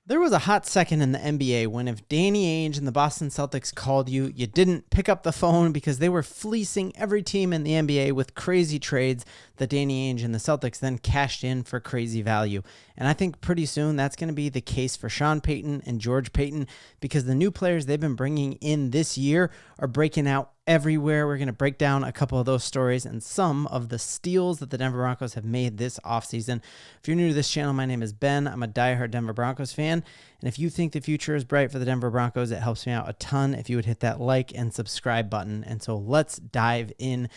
There was a hot second in the NBA when if Danny Ainge and the Boston Celtics called you, you didn't pick up the phone because they were fleecing every team in the NBA with crazy trades that Danny Ainge and the Celtics then cashed in for crazy value. And I think pretty soon that's going to be the case for Sean Payton and George Payton because the new players they've been bringing in this year are breaking out everywhere. We're going to break down a couple of those stories and some of the steals that the Denver Broncos have made this offseason. If you're new to this channel, my name is Ben. I'm a diehard Denver Broncos fan. And if you think the future is bright for the Denver Broncos, it helps me out a ton if you would hit that like and subscribe button. And so let's dive in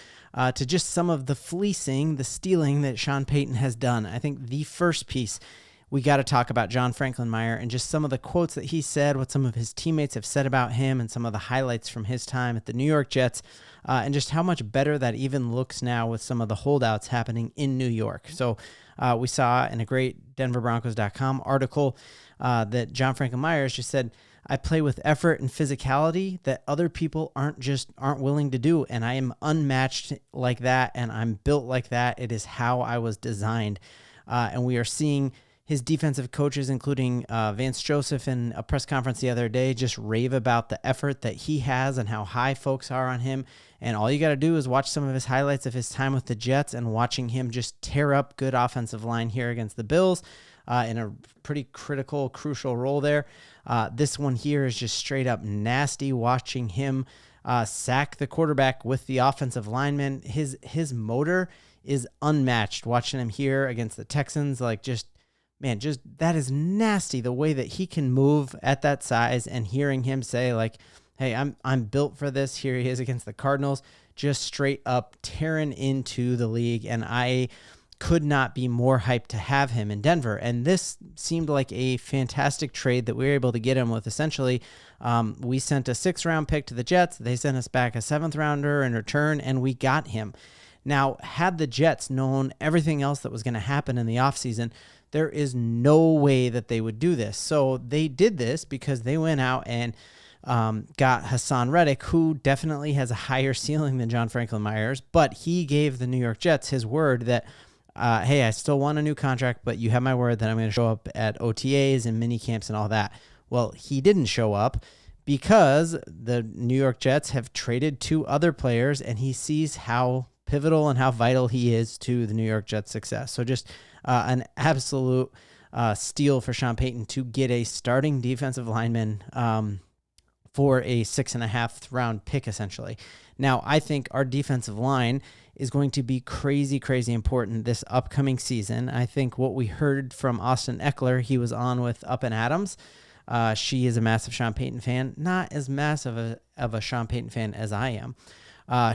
to just some of the fleecing, the stealing that Sean Payton has done. I think the first piece we got to talk about John Franklin Meyers and just some of the quotes that he said, what some of his teammates have said about him, and some of the highlights from his time at the New York Jets, and just how much better that even looks now with some of the holdouts happening in New York. So we saw in a great DenverBroncos.com article that John Franklin Meyers just said, I play with effort and physicality that other people aren't willing to do, and I am unmatched like that, and I'm built like that. It is how I was designed, and we are seeing his defensive coaches, including Vance Joseph in a press conference the other day, just rave about the effort that he has and how high folks are on him. And all you got to do is watch some of his highlights of his time with the Jets and watching him just tear up good offensive line here against the Bills in a pretty critical, crucial role there. This one here is just straight up nasty, watching him sack the quarterback with the offensive lineman. His motor is unmatched. Watching him here against the Texans, man, just that is nasty, the way that he can move at that size, and hearing him say hey, I'm built for this. Here he is against the Cardinals, just straight up tearing into the league. And I could not be more hyped to have him in Denver. And this seemed like a fantastic trade that we were able to get him with. Essentially, we sent a 6th-round pick to the Jets. They sent us back a 7th-rounder in return, and we got him. Now, had the Jets known everything else that was going to happen in the offseason, there is no way that they would do this. So they did this because they went out and got Hassan Reddick, who definitely has a higher ceiling than John Franklin Meyers, but he gave the New York Jets his word that, hey, I still want a new contract, but you have my word that I'm going to show up at OTAs and mini camps and all that. Well, he didn't show up because the New York Jets have traded 2 other players, and he sees how pivotal and how vital he is to the New York Jets' success. So just an absolute steal for Sean Payton to get a starting defensive lineman for a 6.5th-round pick, essentially. Now, I think our defensive line is going to be crazy, crazy important this upcoming season. I think what we heard from Austin Ekler, he was on with Up and Adams. She is a massive Sean Payton fan, not as massive of a Sean Payton fan as I am.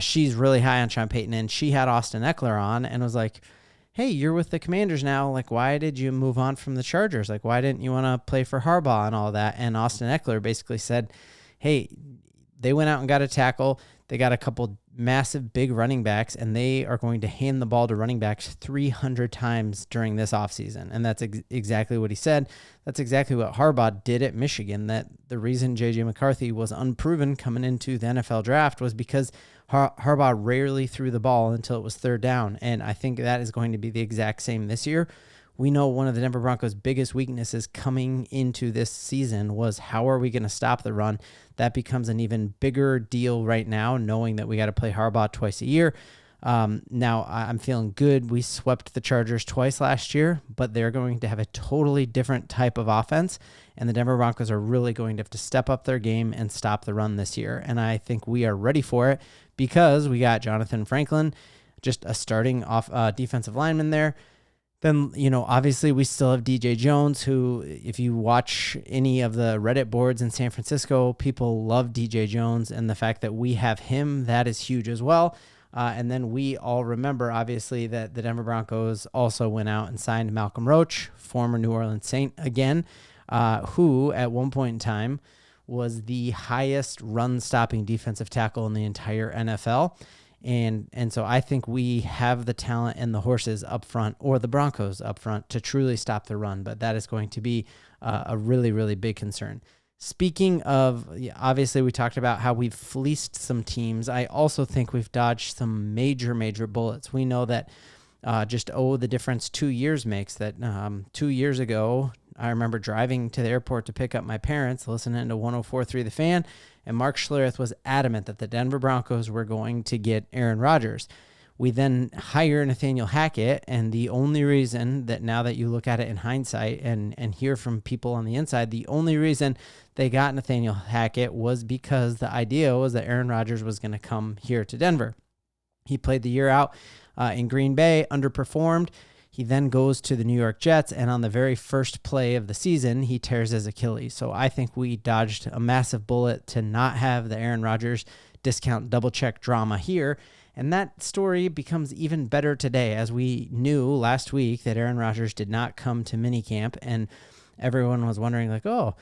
She's really high on Sean Payton, and she had Austin Ekler on and was like, hey, you're with the Commanders now. Why did you move on from the Chargers? Why didn't you want to play for Harbaugh and all that? And Austin Ekler basically said, hey, they went out and got a tackle. They got a couple massive big running backs, and they are going to hand the ball to running backs 300 times during this offseason. And that's exactly what he said. That's exactly what Harbaugh did at Michigan, that the reason J.J. McCarthy was unproven coming into the NFL draft was because Harbaugh rarely threw the ball until it was 3rd down. And I think that is going to be the exact same this year. We know one of the Denver Broncos' biggest weaknesses coming into this season was how are we going to stop the run? That becomes an even bigger deal right now, knowing that we got to play Harbaugh twice a year. Now, I'm feeling good. We swept the Chargers twice last year, but they're going to have a totally different type of offense, and the Denver Broncos are really going to have to step up their game and stop the run this year. And I think we are ready for it because we got Jonathan Franklin, just a starting off defensive lineman there. Then, obviously we still have DJ Jones, who, if you watch any of the Reddit boards in San Francisco, people love DJ Jones, and the fact that we have him, that is huge as well. And then we all remember, obviously, that the Denver Broncos also went out and signed Malcolm Roach, former New Orleans Saint again, who at one point in time was the highest run-stopping defensive tackle in the entire NFL. And so I think we have the talent and the horses up front, or the Broncos up front, to truly stop the run. But that is going to be a really, really big concern. Speaking of, obviously we talked about how we've fleeced some teams. I also think we've dodged some major, major bullets. We know that the difference 2 years makes, that 2 years ago, I remember driving to the airport to pick up my parents, listening to 104.3 The Fan, and Mark Schlereth was adamant that the Denver Broncos were going to get Aaron Rodgers. We then hire Nathaniel Hackett, and the only reason that, now that you look at it in hindsight and hear from people on the inside, the only reason they got Nathaniel Hackett was because the idea was that Aaron Rodgers was going to come here to Denver. He played the year out in Green Bay, underperformed. He then goes to the New York Jets, and on the very first play of the season, he tears his Achilles. So I think we dodged a massive bullet to not have the Aaron Rodgers discount double-check drama here. And that story becomes even better today, as we knew last week that Aaron Rodgers did not come to minicamp, and everyone was wondering, like, oh,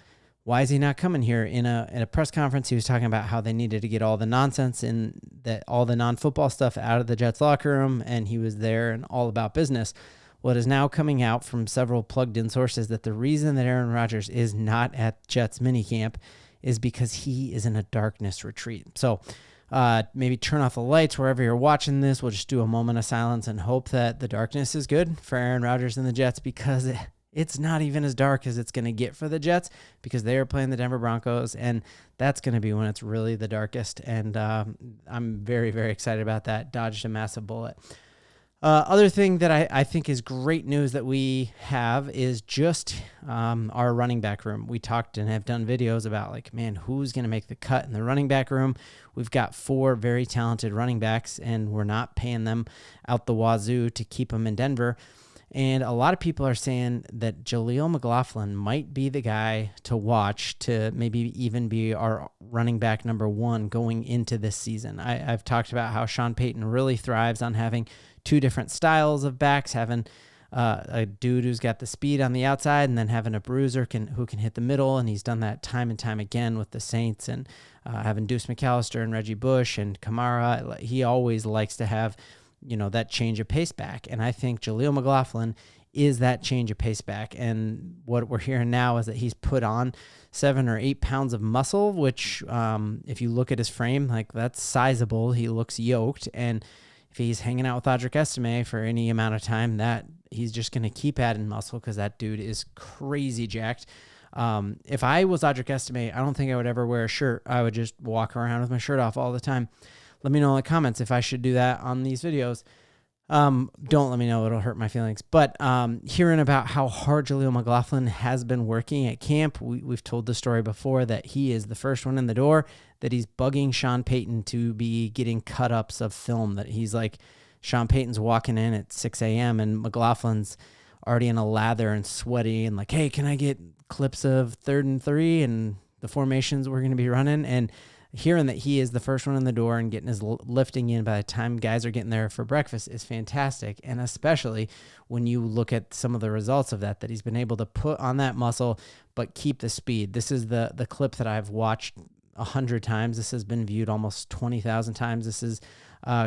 why is he not coming here? In a press conference, he was talking about how they needed to get all the nonsense and that all the non-football stuff out of the Jets locker room, and he was there and all about business. What is now coming out from several plugged-in sources that the reason that Aaron Rodgers is not at Jets minicamp is because he is in a darkness retreat. So maybe turn off the lights wherever you're watching this. We'll just do a moment of silence and hope that the darkness is good for Aaron Rodgers and the Jets, because it's not even as dark as it's going to get for the Jets, because they are playing the Denver Broncos, and that's going to be when it's really the darkest. And I'm very, very excited about that. Dodged a massive bullet. Other thing that I think is great news that we have is just our running back room. We talked and have done videos about, like, man, who's going to make the cut in the running back room? We've got 4 very talented running backs, and we're not paying them out the wazoo to keep them in Denver. And a lot of people are saying that Jaleel McLaughlin might be the guy to watch to maybe even be our running back number 1 going into this season. I've talked about how Sean Payton really thrives on having 2 different styles of backs, having a dude who's got the speed on the outside and then having a bruiser who can hit the middle, and he's done that time and time again with the Saints, and having Deuce McAllister and Reggie Bush and Kamara. He always likes to have, that change of pace back, and I think Jaleel McLaughlin is that change of pace back. And what we're hearing now is that he's put on 7 or 8 pounds of muscle, which if you look at his frame, like, that's sizable. He looks yoked, and if he's hanging out with Audric Estime for any amount of time, that he's just going to keep adding muscle, because that dude is crazy jacked. If I was Audric Estime, I don't think I would ever wear a shirt. I would just walk around with my shirt off all the time. Let me know in the comments if I should do that on these videos. Don't let me know. It'll hurt my feelings. But hearing about how hard Jaleel McLaughlin has been working at camp, we've told the story before that he is the first one in the door, that he's bugging Sean Payton to be getting cut-ups of film, that he's like, Sean Payton's walking in at 6 a.m. and McLaughlin's already in a lather and sweaty and like, hey, can I get clips of 3rd and 3 and the formations we're going to be running? And hearing that he is the first one in the door and getting his lifting in by the time guys are getting there for breakfast is fantastic. And especially when you look at some of the results of that he's been able to put on that muscle, but keep the speed. This is the clip that I've watched 100 times. This has been viewed almost 20,000 times. This is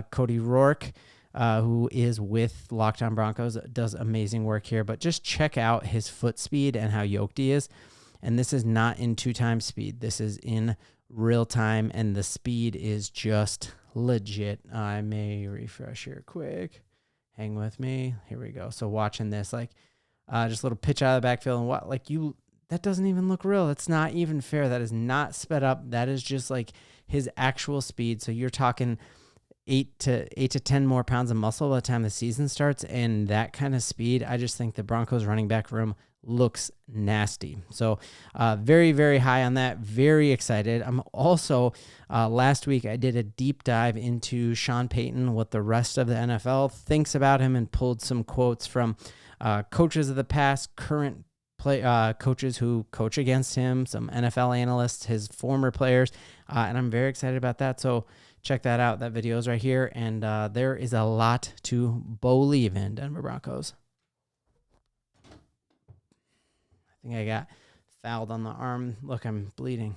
Cody Rourke, who is with Locked On Broncos, does amazing work here, but just check out his foot speed and how yoked he is. And this is not in 2 times speed. This is in real time, and the speed is just legit. I may refresh here quick. Hang with me. Here we go. So watching this, like, just a little pitch out of the backfield, and what, like, that doesn't even look real. It's not even fair. That is not sped up. That is just like his actual speed. So you're talking 8 to 10 more pounds of muscle by the time the season starts, and that kind of speed. I just think the Broncos running back room looks nasty. So very, very high on that. Very excited. I'm also, last week I did a deep dive into Sean Payton, what the rest of the NFL thinks about him, and pulled some quotes from coaches of the past, current coaches who coach against him, some NFL analysts, his former players, and I'm very excited about that. So check that out. That video is right here, and there is a lot to believe in Denver Broncos. I think I got fouled on the arm. Look, I'm bleeding.